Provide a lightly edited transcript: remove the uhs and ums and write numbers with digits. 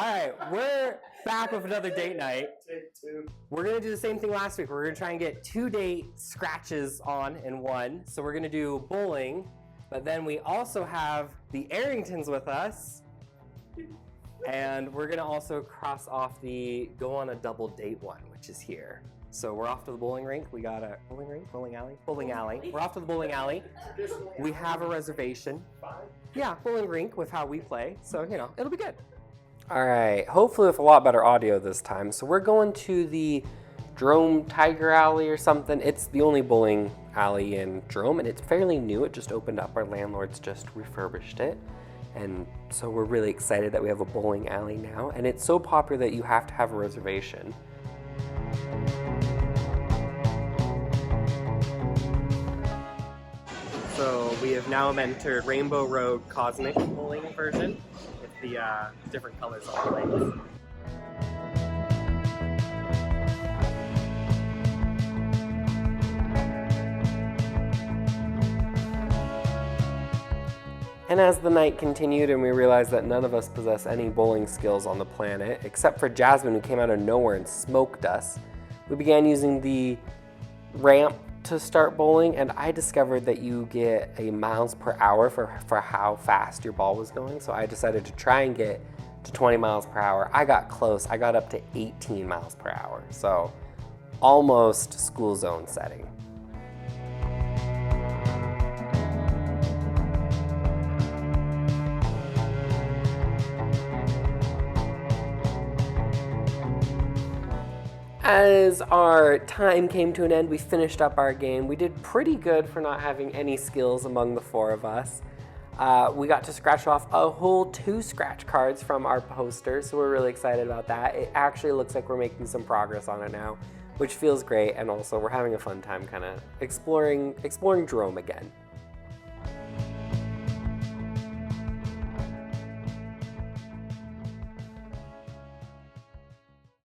right, we're back with another date night. Take two. We're gonna do the same thing last week. We're gonna try and get 2 date scratches on in one. So we're gonna do bowling, but then we also have the Arringtons with us. And we're gonna also cross off the go on a double date one, which is here. So we're off to the bowling rink. We got a bowling rink, bowling alley. We're off to the bowling alley. We have a reservation. Yeah, bowling rink with how we play. So, you know, it'll be good. All right, hopefully with a lot better audio this time. So we're going to the Jerome Tiger Alley or something. It's the only bowling alley in Jerome, and it's fairly new. It just opened up. Our landlord's just refurbished it. And so we're really excited that we have a bowling alley now. And it's so popular that you have to have a reservation. So we have now entered Rainbow Road Cosmic Bowling version with the different colors on the lanes. And as the night continued and we realized that none of us possess any bowling skills on the planet, except for Jasmine, who came out of nowhere and smoked us, we began using the ramp to start bowling, and I discovered that you get a miles per hour for how fast your ball was going, so I decided to try and get to 20 miles per hour. I got close. I got up to 18 miles per hour, so almost school zone setting. As our time came to an end, we finished up our game. We did pretty good for not having any skills among the 4 of us. We got to scratch off a whole 2 scratch cards from our poster, so we're really excited about that. It actually looks like we're making some progress on it now, which feels great, and also we're having a fun time kind of exploring Jerome again.